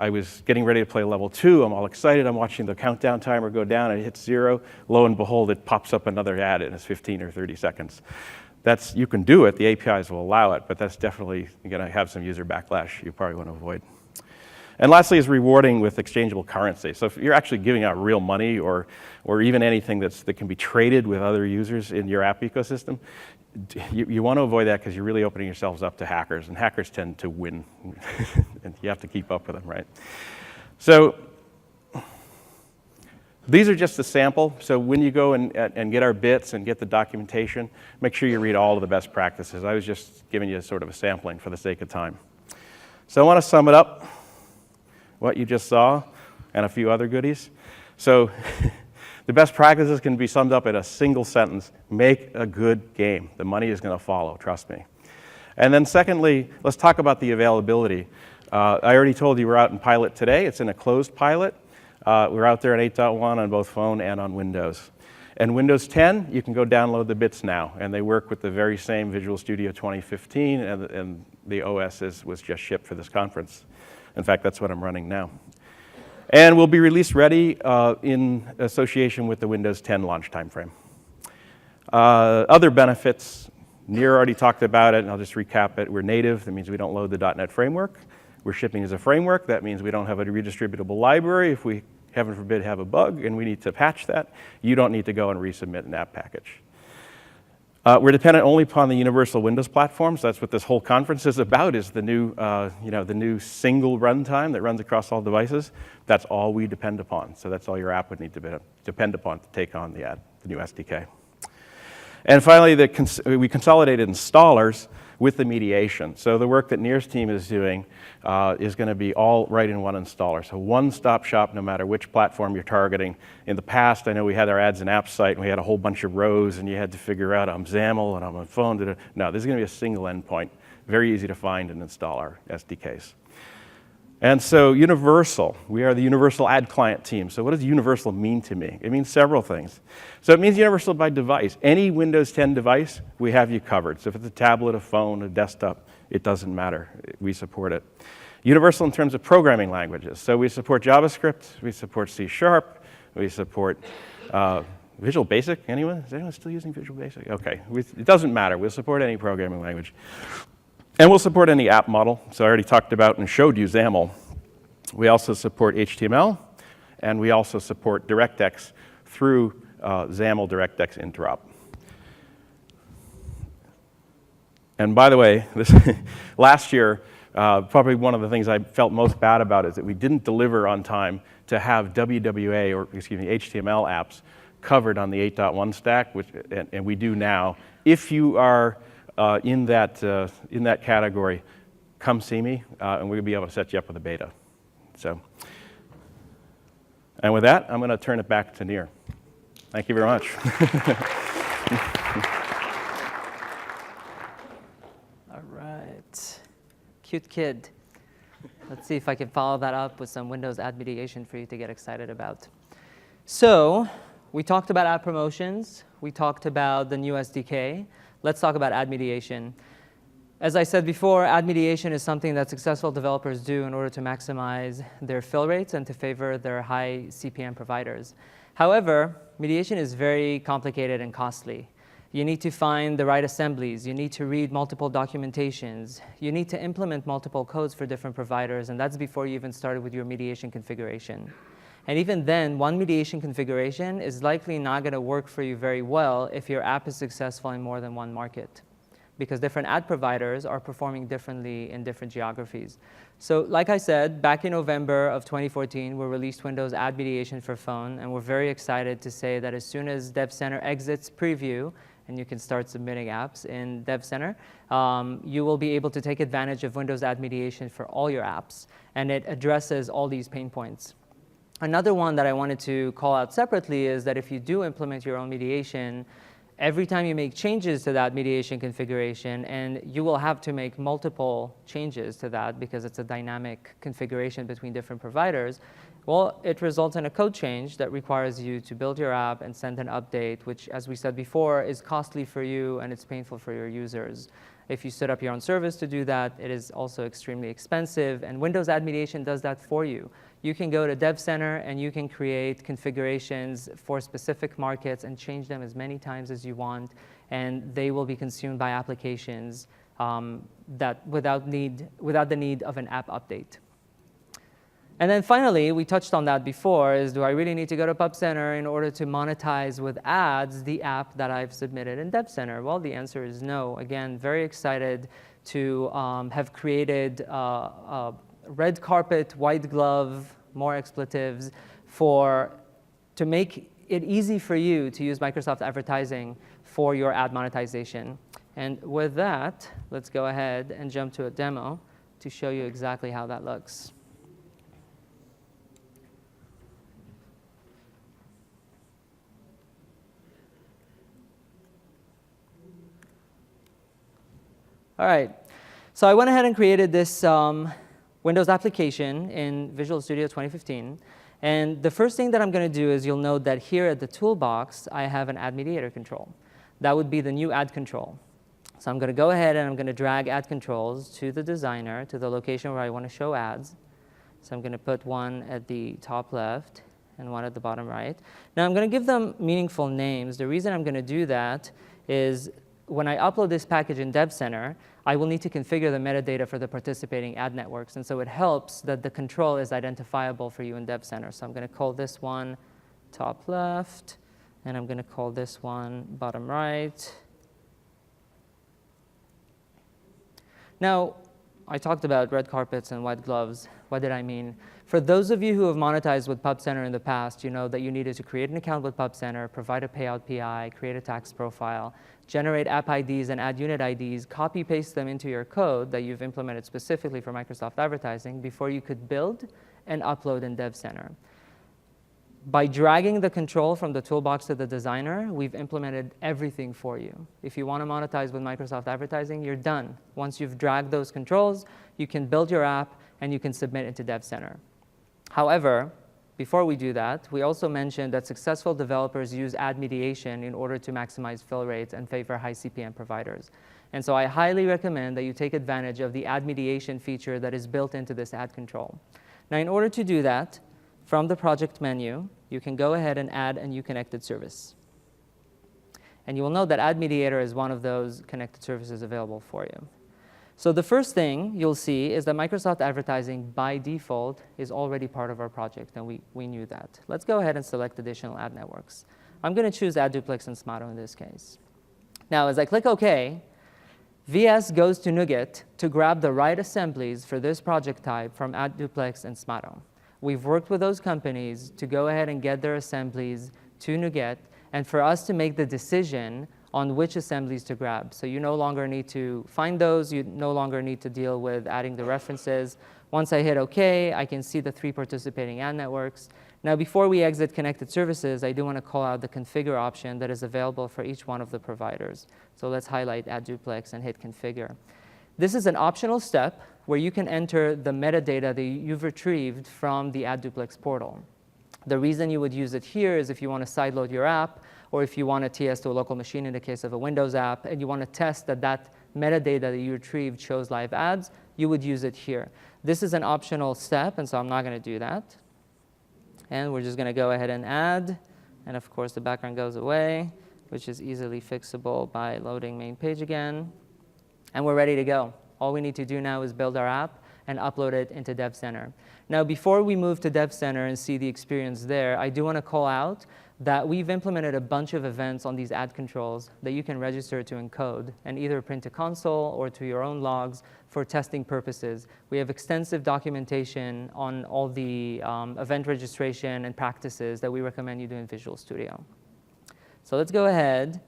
was getting ready to play level 2. I'm all excited. I'm watching the countdown timer go down. It hits 0. Lo and behold, it pops up another ad and it's 15 or 30 seconds. You can do it. The APIs will allow it, but that's definitely going to have some user backlash you probably want to avoid. And lastly is rewarding with exchangeable currency. So if you're actually giving out real money or even anything that can be traded with other users in your app ecosystem, you want to avoid that because you're really opening yourselves up to hackers, and hackers tend to win. And you have to keep up with them, right? So these are just a sample. So when you go and get our bits and get the documentation, make sure you read all of the best practices. I was just giving you sort of a sampling for the sake of time. So I want to sum it up, what you just saw, and a few other goodies. So the best practices can be summed up in a single sentence. Make a good game. The money is going to follow, trust me. And then secondly, let's talk about the availability. I already told you we're out in pilot today. It's in a closed pilot. We're out there at 8.1 on both phone and on Windows. And Windows 10, you can go download the bits now, and they work with the very same Visual Studio 2015, and the OS was just shipped for this conference. In fact, that's what I'm running now. And will be release ready in association with the Windows 10 launch timeframe. Other benefits, Nir already talked about it, and I'll just recap it. We're native. That means we don't load the .NET framework. We're shipping as a framework. That means we don't have a redistributable library. If we, heaven forbid, have a bug and we need to patch that, you don't need to go and resubmit an app package. We're dependent only upon the universal Windows platforms. That's what this whole conference is about, is the new, the new single runtime that runs across all devices. That's all we depend upon. So that's all your app would need to depend upon to take on the new SDK. And finally, we consolidated installers with the mediation. So the work that Nir's team is doing is going to be all right in one installer. So one-stop shop no matter which platform you're targeting. In the past, I know we had our ads and apps site, and we had a whole bunch of rows, and you had to figure out, I'm XAML, and I'm on phone. No, this is going to be a single endpoint. Very easy to find and install our SDKs. And so universal, we are the universal ad client team. So what does universal mean to me? It means several things. So it means universal by device. Any Windows 10 device, we have you covered. So if it's a tablet, a phone, a desktop, it doesn't matter. We support it. Universal in terms of programming languages. So we support JavaScript, we support C#, we support Visual Basic. Anyone? Is anyone still using Visual Basic? Okay, it doesn't matter. We'll support any programming language. And we'll support any app model. So I already talked about and showed you XAML. We also support HTML, and we also support DirectX through XAML DirectX interop. And by the way, last year, Probably one of the things I felt most bad about is that we didn't deliver on time to have WWA, or excuse me, HTML apps covered on the 8.1 stack, and we do now. If you are in that category, come see me, and we'll be able to set you up with a beta. So, and with that, I'm going to turn it back to Nir. Thank you very much. All right. Cute kid. Let's see if I can follow that up with some Windows ad mediation for you to get excited about. So we talked about app promotions. We talked about the new SDK. Let's talk about ad mediation. As I said before, ad mediation is something that successful developers do in order to maximize their fill rates and to favor their high CPM providers. However, mediation is very complicated and costly. You need to find the right assemblies. You need to read multiple documentations. You need to implement multiple codes for different providers, and that's before you even started with your mediation configuration. And even then, one mediation configuration is likely not going to work for you very well if your app is successful in more than one market, because different ad providers are performing differently in different geographies. So like I said, back in November of 2014, we released Windows Ad Mediation for phone, and we're very excited to say that as soon as Dev Center exits preview, and you can start submitting apps in Dev Center, you will be able to take advantage of Windows Ad Mediation for all your apps, and it addresses all these pain points. Another one that I wanted to call out separately is that if you do implement your own mediation, every time you make changes to that mediation configuration, and you will have to make multiple changes to that because it's a dynamic configuration between different providers, well, it results in a code change that requires you to build your app and send an update, which, as we said before, is costly for you and it's painful for your users. If you set up your own service to do that, it is also extremely expensive, and Windows Ad Mediation does that for you. You can go to Dev Center and you can create configurations for specific markets and change them as many times as you want, and they will be consumed by applications without the need of an app update. And then finally, we touched on that before, is do I really need to go to Pub Center in order to monetize with ads the app that I've submitted in Dev Center? Well, the answer is no. Again, very excited to have created red carpet, white glove, more expletives, to make it easy for you to use Microsoft advertising for your ad monetization. And with that, let's go ahead and jump to a demo to show you exactly how that looks. All right, so I went ahead and created this Windows application in Visual Studio 2015. And the first thing that I'm going to do is you'll note that here at the toolbox, I have an ad mediator control. That would be the new ad control. So I'm going to go ahead and I'm going to drag ad controls to the designer, to the location where I want to show ads. So I'm going to put one at the top left and one at the bottom right. Now I'm going to give them meaningful names. The reason I'm going to do that is when I upload this package in Dev Center, I will need to configure the metadata for the participating ad networks. And so it helps that the control is identifiable for you in Dev Center. So I'm going to call this one top left, and I'm going to call this one bottom right. Now, I talked about red carpets and white gloves. What did I mean? For those of you who have monetized with Pub Center in the past, you know that you needed to create an account with Pub Center, provide a payout PI, create a tax profile, generate app IDs and ad unit IDs, copy-paste them into your code that you've implemented specifically for Microsoft advertising before you could build and upload in Dev Center. By dragging the control from the toolbox to the designer, we've implemented everything for you. If you want to monetize with Microsoft advertising, you're done. Once you've dragged those controls, you can build your app and you can submit into Dev Center. However, before we do that, we also mentioned that successful developers use ad mediation in order to maximize fill rates and favor high CPM providers. And so I highly recommend that you take advantage of the ad mediation feature that is built into this ad control. Now, in order to do that, from the project menu, you can go ahead and add a new connected service. And you will note that Ad Mediator is one of those connected services available for you. So the first thing you'll see is that Microsoft Advertising, by default, is already part of our project, and we knew that. Let's go ahead and select additional ad networks. I'm going to choose AdDuplex and Smato in this case. Now, as I click OK, VS goes to NuGet to grab the right assemblies for this project type from AdDuplex and Smato. We've worked with those companies to go ahead and get their assemblies to NuGet, and for us to make the decision on which assemblies to grab. So you no longer need to find those. You no longer need to deal with adding the references. Once I hit OK, I can see the 3 participating ad networks. Now, before we exit connected services, I do want to call out the configure option that is available for each one of the providers. So let's highlight AdDuplex and hit configure. This is an optional step where you can enter the metadata that you've retrieved from the AdDuplex portal. The reason you would use it here is if you want to sideload your app, or if you want to TS to a local machine in the case of a Windows app, and you want to test that that metadata that you retrieved shows live ads, you would use it here. This is an optional step, and so I'm not going to do that. And we're just going to go ahead and add. And of course, the background goes away, which is easily fixable by loading main page again. And we're ready to go. All we need to do now is build our app and upload it into Dev Center. Now, before we move to Dev Center and see the experience there, I do want to call out that we've implemented a bunch of events on these ad controls that you can register to encode and either print to console or to your own logs for testing purposes. We have extensive documentation on all the event registration and practices that we recommend you do in Visual Studio. So let's go ahead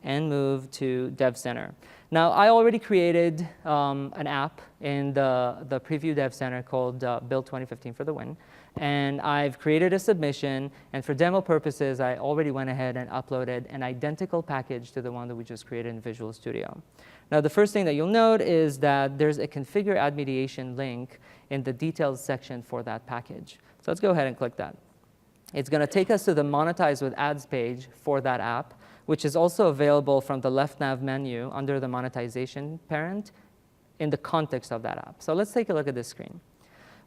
and move to Dev Center. Now, I already created an app in the preview Dev Center called Build 2015 for the win. And I've created a submission. And for demo purposes, I already went ahead and uploaded an identical package to the one that we just created in Visual Studio. Now, the first thing that you'll note is that there's a configure ad mediation link in the details section for that package. So let's go ahead and click that. It's going to take us to the Monetize with Ads page for that app, which is also available from the left nav menu under the monetization parent in the context of that app. So let's take a look at this screen.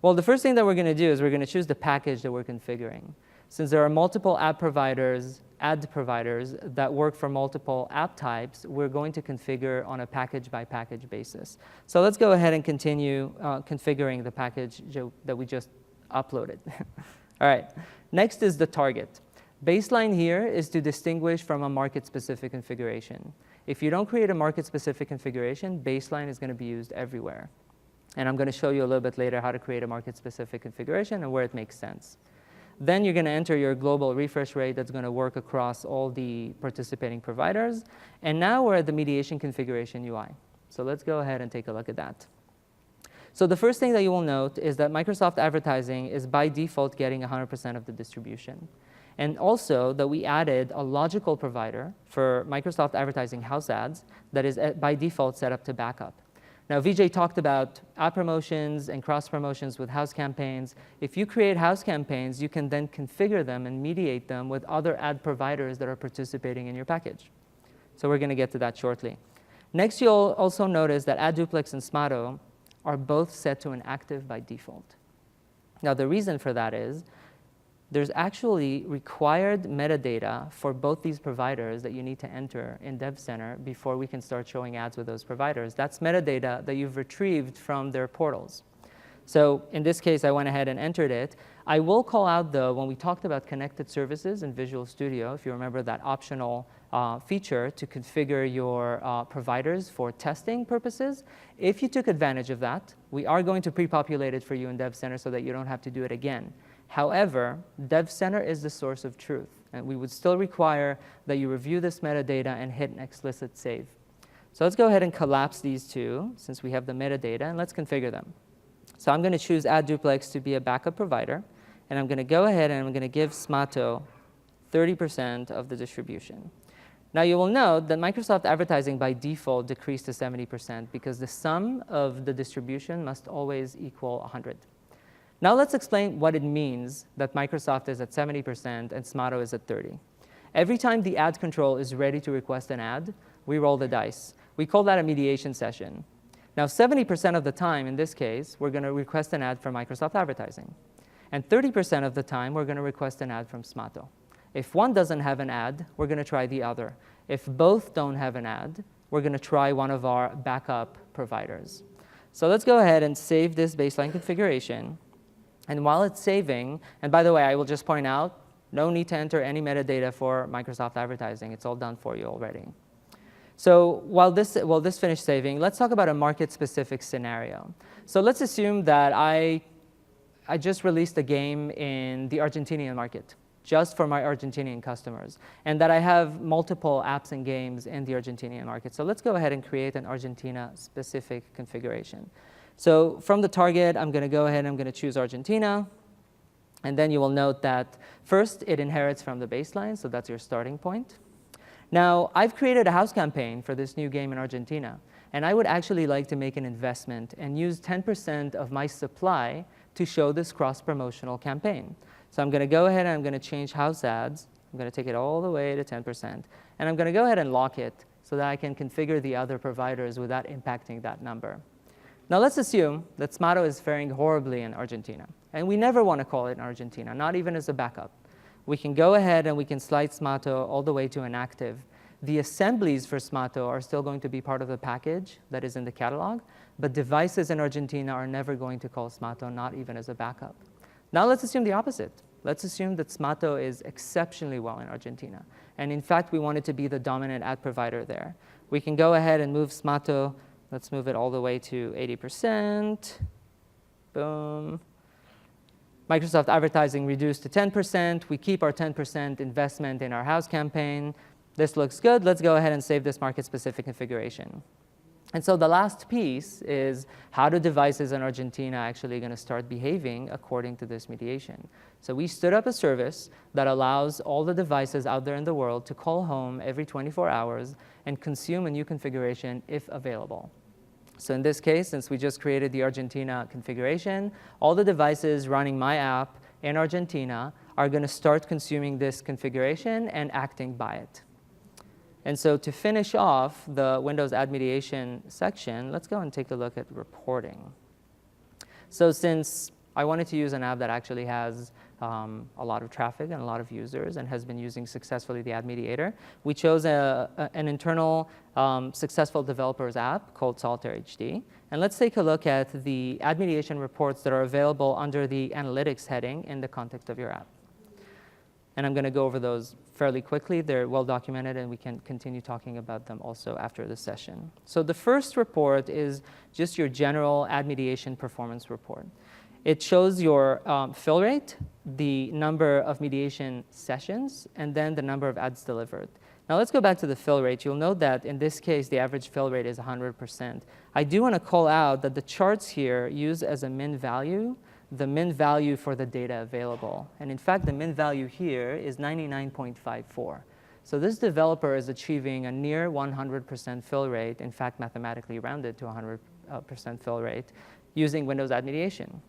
Well, the first thing that we're going to do is we're going to choose the package that we're configuring. Since there are multiple ad providers that work for multiple app types, we're going to configure on a package-by-package basis. So let's go ahead and continue configuring the package that we just uploaded. All right. Next is the target. Baseline here is to distinguish from a market-specific configuration. If you don't create a market-specific configuration, baseline is going to be used everywhere. And I'm going to show you a little bit later how to create a market-specific configuration and where it makes sense. Then you're going to enter your global refresh rate that's going to work across all the participating providers. And now we're at the mediation configuration UI. So let's go ahead and take a look at that. So the first thing that you will note is that Microsoft Advertising is by default getting 100% of the distribution. And also that we added a logical provider for Microsoft Advertising house ads that is by default set up to backup. Now, Vijay talked about app promotions and cross promotions with house campaigns. If you create house campaigns, you can then configure them and mediate them with other ad providers that are participating in your package. So we're going to get to that shortly. Next, you'll also notice that AdDuplex and Smato are both set to an active by default. Now, the reason for that is there's actually required metadata for both these providers that you need to enter in Dev Center before we can start showing ads with those providers. That's metadata that you've retrieved from their portals. So in this case, I went ahead and entered it. I will call out, though, when we talked about connected services in Visual Studio, if you remember that optional feature to configure your providers for testing purposes, if you took advantage of that, we are going to pre-populate it for you in Dev Center so that you don't have to do it again. However, Dev Center is the source of truth, and we would still require that you review this metadata and hit an explicit save. So let's go ahead and collapse these two, since we have the metadata, and let's configure them. So I'm going to choose AdDuplex to be a backup provider, and I'm going to go ahead and I'm going to give Smato 30% of the distribution. Now, you will note that Microsoft Advertising by default decreased to 70% because the sum of the distribution must always equal 100. Now let's explain what it means that Microsoft is at 70% and Smato is at 30. Every time the ad control is ready to request an ad, we roll the dice. We call that a mediation session. Now 70% of the time, in this case, we're going to request an ad from Microsoft Advertising. And 30% of the time, we're going to request an ad from Smato. If one doesn't have an ad, we're going to try the other. If both don't have an ad, we're going to try one of our backup providers. So let's go ahead and save this baseline configuration. And while it's saving, and by the way, I will just point out, no need to enter any metadata for Microsoft Advertising. It's all done for you already. So while this finished saving, let's talk about a market-specific scenario. So let's assume that I just released a game in the Argentinian market, just for my Argentinian customers, and that I have multiple apps and games in the Argentinian market. So let's go ahead and create an Argentina-specific configuration. So from the target, I'm going to go ahead and I'm going to choose Argentina. And then you will note that first, it inherits from the baseline, so that's your starting point. Now, I've created a house campaign for this new game in Argentina, and I would actually like to make an investment and use 10% of my supply to show this cross-promotional campaign. So I'm going to go ahead and I'm going to change house ads. I'm going to take it all the way to 10%. And I'm going to go ahead and lock it so that I can configure the other providers without impacting that number. Now let's assume that Smato is faring horribly in Argentina. And we never want to call it in Argentina, not even as a backup. We can go ahead and we can slide Smato all the way to inactive. The assemblies for Smato are still going to be part of the package that is in the catalog, but devices in Argentina are never going to call Smato, not even as a backup. Now let's assume the opposite. Let's assume that Smato is exceptionally well in Argentina. And in fact, we want it to be the dominant ad provider there. We can go ahead and move Smato. Let's move it all the way to 80%. Boom. Microsoft advertising reduced to 10%. We keep our 10% investment in our house campaign. This looks good. Let's go ahead and save this market-specific configuration. And so the last piece is, how do devices in Argentina actually going to start behaving according to this mediation? So we stood up a service that allows all the devices out there in the world to call home every 24 hours and consume a new configuration if available. So in this case, since we just created the Argentina configuration, all the devices running my app in Argentina are going to start consuming this configuration and acting by it. And so to finish off the Windows Ad Mediation section, let's go and take a look at reporting. So since I wanted to use an app that actually has a lot of traffic and a lot of users and has been using successfully the Ad Mediator, we chose an internal successful developers app called Solitaire HD. And let's take a look at the Ad Mediation reports that are available under the Analytics heading in the context of your app. And I'm going to go over those fairly quickly. They're well documented, and we can continue talking about them also after the session. So the first report is just your general ad mediation performance report. It shows your fill rate, the number of mediation sessions, and then the number of ads delivered. Now let's go back to the fill rate. You'll note that in this case, the average fill rate is 100%. I do want to call out that the charts here use as a min value the min value for the data available. And in fact, the min value here is 99.54. So this developer is achieving a near 100% fill rate, in fact, mathematically rounded to 100% fill rate, using Windows Ad Mediation.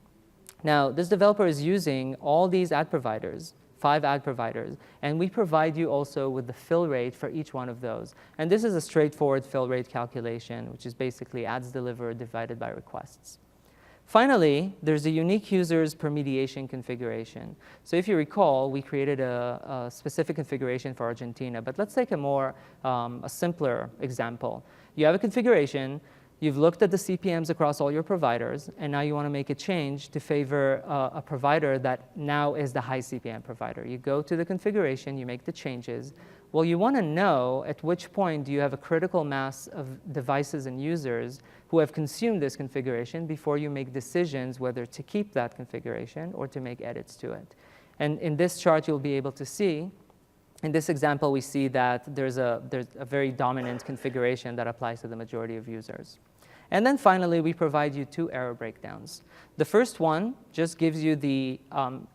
Now, this developer is using all these ad providers, 5 ad providers, and we provide you also with the fill rate for each one of those. And this is a straightforward fill rate calculation, which is basically ads delivered divided by requests. Finally, there's a unique users per mediation configuration. So if you recall, we created a specific configuration for Argentina, but let's take a simpler example. You have a configuration, you've looked at the CPMs across all your providers, and now you want to make a change to favor a provider that now is the high CPM provider. You go to the configuration, you make the changes. Well, you want to know at which point do you have a critical mass of devices and users who have consumed this configuration before you make decisions whether to keep that configuration or to make edits to it. And in this chart, you'll be able to see, in this example, we see that there's a very dominant configuration that applies to the majority of users. And then finally, we provide you 2 error breakdowns. The first one just gives you the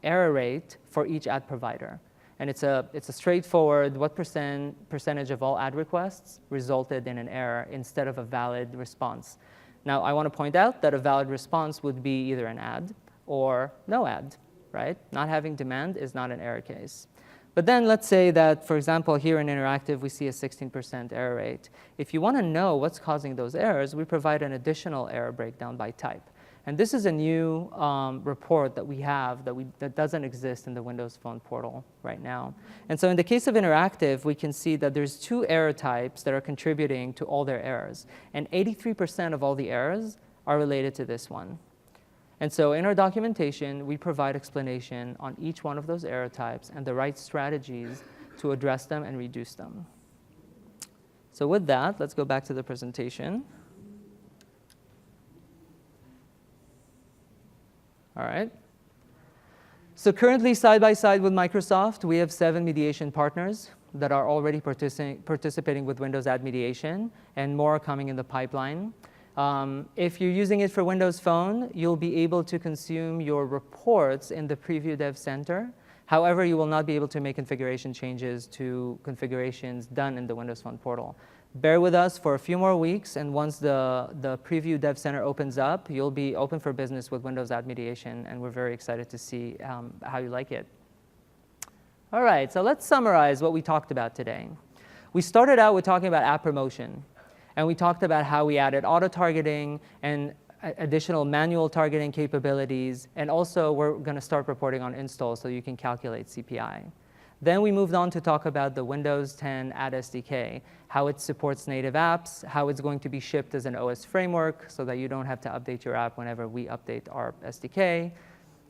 error rate for each ad provider. And it's a straightforward, what percentage of all ad requests resulted in an error instead of a valid response. Now, I want to point out that a valid response would be either an ad or no ad, right? Not having demand is not an error case. But then let's say that, for example, here in Interactive, we see a 16% error rate. If you want to know what's causing those errors, we provide an additional error breakdown by type. And this is a new report that we have that doesn't exist in the Windows Phone portal right now. And so in the case of Interactive, we can see that there's 2 error types that are contributing to all their errors. And 83% of all the errors are related to this one. And so in our documentation, we provide explanation on each one of those error types and the right strategies to address them and reduce them. So with that, let's go back to the presentation. All right. So currently, side by side with Microsoft, we have 7 mediation partners that are already participating with Windows Ad Mediation, and more coming in the pipeline. If you're using it for Windows Phone, you'll be able to consume your reports in the Preview Dev Center. However, you will not be able to make configuration changes to configurations done in the Windows Phone portal. Bear with us for a few more weeks, and once the Preview Dev Center opens up, you'll be open for business with Windows Ad Mediation, and we're very excited to see how you like it. All right, so let's summarize what we talked about today. We started out with talking about app promotion, and we talked about how we added auto-targeting and additional manual targeting capabilities, and also we're going to start reporting on installs so you can calculate CPI. Then we moved on to talk about the Windows 10 Ad SDK, how it supports native apps, how it's going to be shipped as an OS framework so that you don't have to update your app whenever we update our SDK,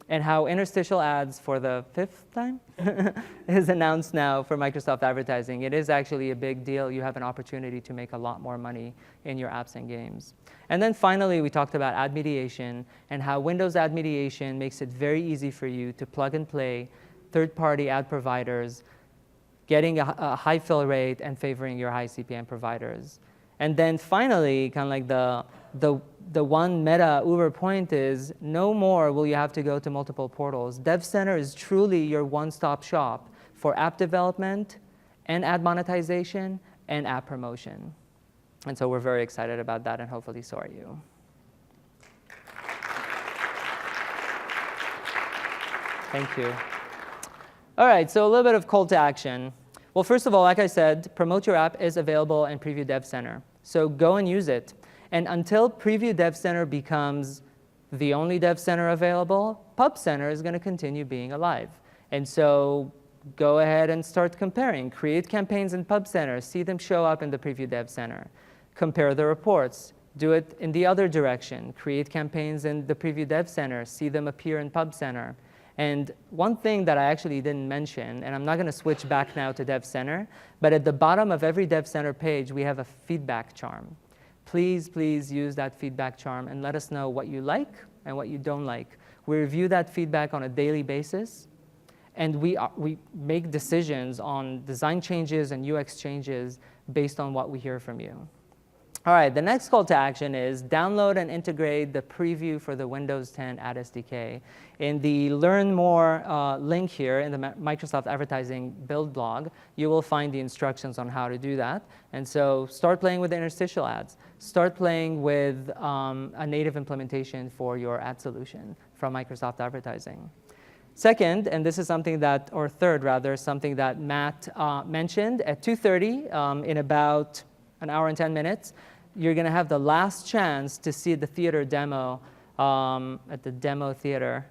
and how interstitial ads for the 5th time is announced now for Microsoft Advertising. It is actually a big deal. You have an opportunity to make a lot more money in your apps and games. And then finally, we talked about ad mediation and how Windows Ad Mediation makes it very easy for you to plug and play third-party ad providers, getting a high fill rate and favoring your high CPM providers. And then finally, kind of like the one meta Uber point is, no more will you have to go to multiple portals. Dev Center is truly your one-stop shop for app development and ad monetization and app promotion. And so we're very excited about that, and hopefully so are you. Thank you. All right, so a little bit of call to action. Well, first of all, like I said, Promote Your App is available in Preview Dev Center. So go and use it. And until Preview Dev Center becomes the only Dev Center available, Pub Center is going to continue being alive. And so go ahead and start comparing. Create campaigns in Pub Center. See them show up in the Preview Dev Center. Compare the reports. Do it in the other direction. Create campaigns in the Preview Dev Center. See them appear in Pub Center. And one thing that I actually didn't mention, and I'm not going to switch back now to Dev Center, but at the bottom of every Dev Center page, we have a feedback charm. Please, please use that feedback charm and let us know what you like and what you don't like. We review that feedback on a daily basis, and we make decisions on design changes and UX changes based on what we hear from you. All right, the next call to action is download and integrate the preview for the Windows 10 Ad SDK. In the Learn More link here in the Microsoft Advertising build blog, you will find the instructions on how to do that. And so start playing with the interstitial ads. Start playing with a native implementation for your ad solution from Microsoft Advertising. Second, and this is something that, or third rather, something that Matt mentioned at 2:30 in about an hour and 10 minutes, you're going to have the last chance to see the theater demo at the demo theater.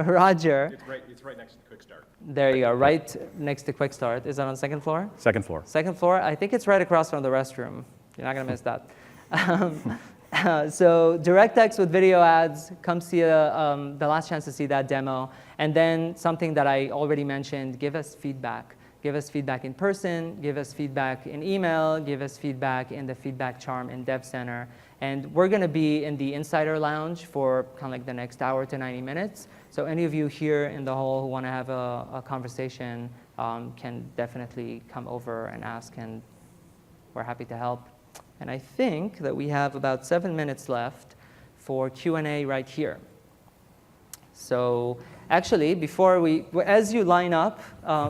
Roger. It's right next to Quick Start. There you go, right next to Quick Start. Is that on the second floor? Second floor. Second floor? I think it's right across from the restroom. You're not going to miss that. So DirectX with video ads, come see the last chance to see that demo. And then something that I already mentioned, give us feedback. Give us feedback in person, give us feedback in email, give us feedback in the feedback charm in Dev Center. And we're going to be in the Insider Lounge for kind of like the next hour to 90 minutes. So any of you here in the hall who want to have a conversation can definitely come over and ask, and we're happy to help. And I think that we have about 7 minutes left for Q&A right here. So actually, as you line up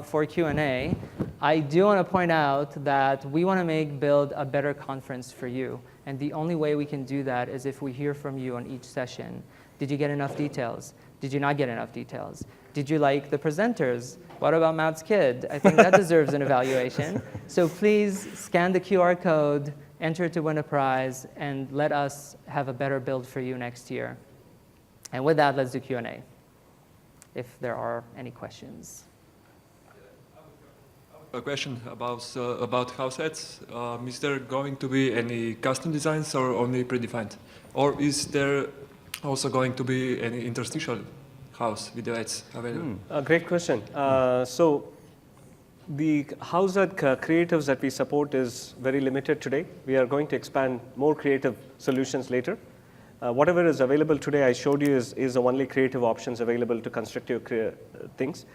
for Q&A, I do want to point out that we want to build a better conference for you. And the only way we can do that is if we hear from you on each session. Did you get enough details? Did you not get enough details? Did you like the presenters? What about Matt's kid? I think that deserves an evaluation. So please scan the QR code, enter it to win a prize, and let us have a better build for you next year. And with that, let's do Q&A, if there are any questions. A question about house ads. Is there going to be any custom designs or only predefined? Or is there also going to be any interstitial house video ads available? Great question. So The Hausa creatives that we support is very limited today. We are going to expand more creative solutions later. Whatever is available today, I showed you, is the only creative options available to construct your things.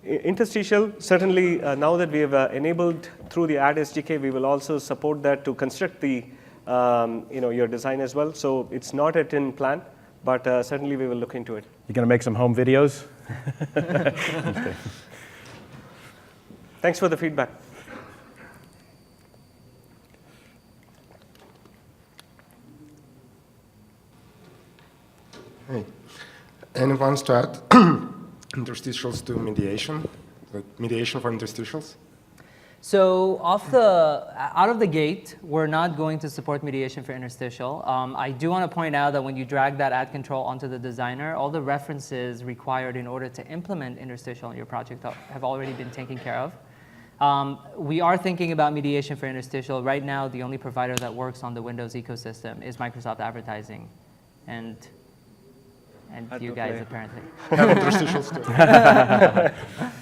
Interstitial, certainly now that we have enabled through the ad SDK, we will also support that to construct the your design as well. So it's not yet in plan, but certainly we will look into it. You're going to make some home videos? Thanks for the feedback. Hey, anyone wants to add interstitials to mediation, like mediation for interstitials? So out of the gate, we're not going to support mediation for interstitial. I do want to point out that when you drag that ad control onto the designer, all the references required in order to implement interstitial in your project have already been taken care of. We are thinking about mediation for interstitial. Right now, the only provider that works on the Windows ecosystem is Microsoft Advertising, and you guys apparently. Have interstitials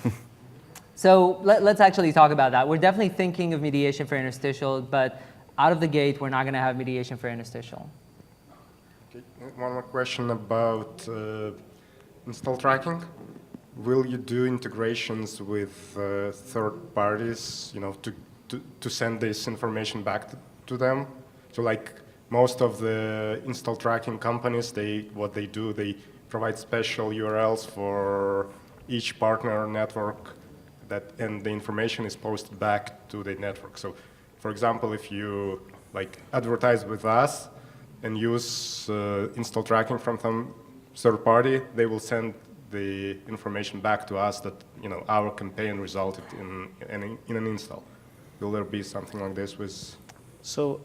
too. So let's actually talk about that. We're definitely thinking of mediation for interstitial, but out of the gate, we're not going to have mediation for interstitial. Okay. One more question about install tracking. Will you do integrations with third parties, to send this information back to them? So like most of the install tracking companies, what they do, they provide special URLs for each partner network, and the information is posted back to the network. So, for example, if you advertise with us and use install tracking from some third party, they will send the information back to us that our campaign resulted in an install. Will there be something like this with? So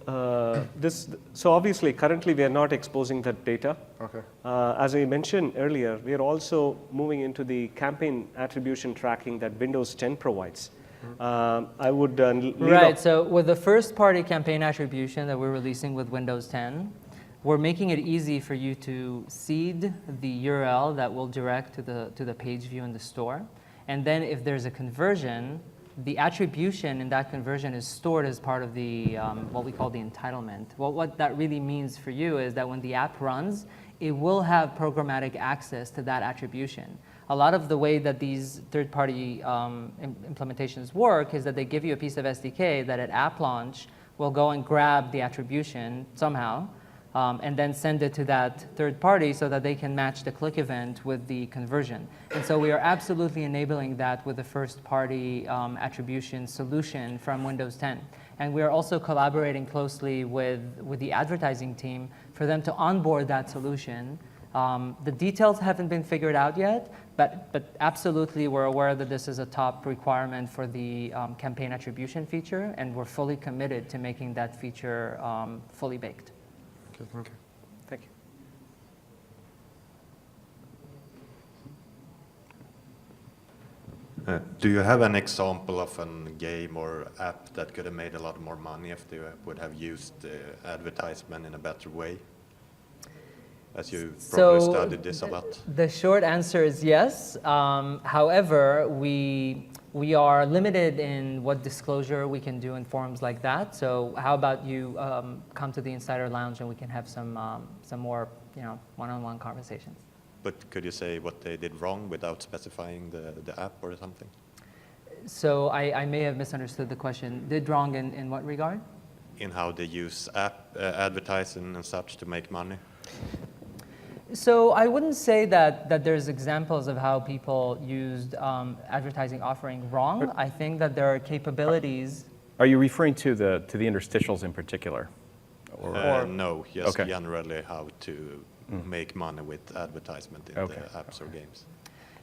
so obviously currently we are not exposing that data. Okay. As I mentioned earlier, we are also moving into the campaign attribution tracking that Windows 10 provides. I would Right. So with the first-party campaign attribution that we're releasing with Windows 10, we're making it easy for you to seed the URL that will direct to the page view in the store, and then if there's a conversion, the attribution in that conversion is stored as part of the what we call the entitlement. Well, what that really means for you is that when the app runs, it will have programmatic access to that attribution. A lot of the way that these third-party implementations work is that they give you a piece of SDK that at app launch will go and grab the attribution somehow, and then send it to that third party so that they can match the click event with the conversion. And so we are absolutely enabling that with the first party attribution solution from Windows 10. And we are also collaborating closely with the advertising team for them to onboard that solution. The details haven't been figured out yet, but absolutely we're aware that this is a top requirement for the campaign attribution feature, and we're fully committed to making that feature fully baked. Okay, thank you. Thank you. Do you have an example of a game or app that could have made a lot more money if they would have used advertisement in a better way? As you probably studied this a lot. The short answer is yes. However, we are limited in what disclosure we can do in forums like that. So how about you come to the Insider Lounge and we can have some more one-on-one conversations. But could you say what they did wrong without specifying the app or something? So I may have misunderstood the question. Did wrong in what regard? In how they use advertising and such to make money? So I wouldn't say that there's examples of how people used advertising offering wrong. I think that there are capabilities. Are you referring to the interstitials in particular? No, just Okay. generally how to make money with advertisement in the apps or games.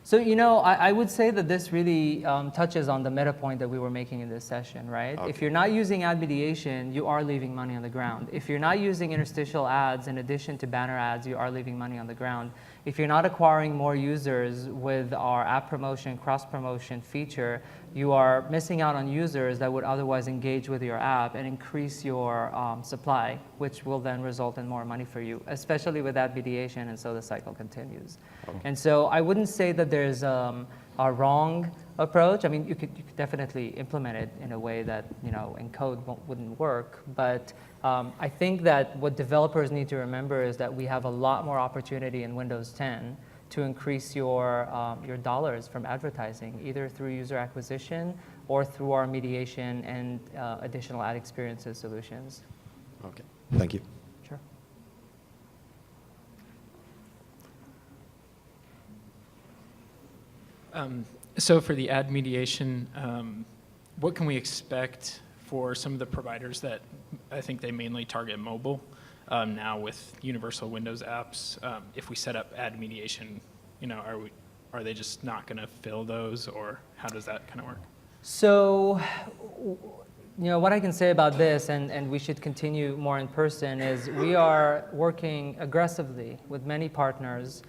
So, I would say that this really touches on the meta point that we were making in this session, right? Okay. If you're not using ad mediation, you are leaving money on the ground. If you're not using interstitial ads in addition to banner ads, you are leaving money on the ground. If you're not acquiring more users with our app promotion, cross-promotion feature, you are missing out on users that would otherwise engage with your app and increase your supply, which will then result in more money for you, especially with ad mediation, and so the cycle continues. Okay. And so I wouldn't say that there's a wrong approach. I mean, you could definitely implement it in a way that, in code wouldn't work, but I think that what developers need to remember is that we have a lot more opportunity in Windows 10 to increase your dollars from advertising, either through user acquisition or through our mediation and additional ad experiences solutions. Okay, thank you. Sure. So for the ad mediation, what can we expect for some of the providers that I think they mainly target mobile? Now with universal Windows apps, if we set up ad mediation, are they just not going to fill those, or how does that kind of work? So, what I can say about this, and we should continue more in person, is we are working aggressively with many partners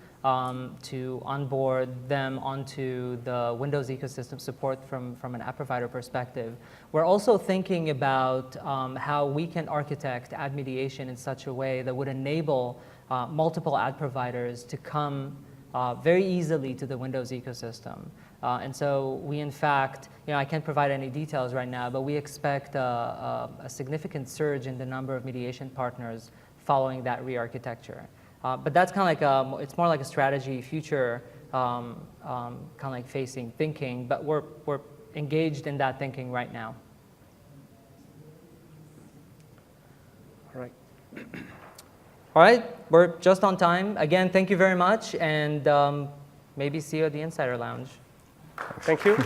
to onboard them onto the Windows ecosystem support from an app provider perspective. We're also thinking about how we can architect ad mediation in such a way that would enable multiple ad providers to come very easily to the Windows ecosystem. And so we, in fact, I can't provide any details right now, but we expect a significant surge in the number of mediation partners following that re-architecture. But that's kind of like it's more like a strategy, future kind of like facing thinking, but we're engaged in that thinking right now. All right. All right, we're just on time. Again, thank you very much, and maybe see you at the Insider Lounge. Thank you.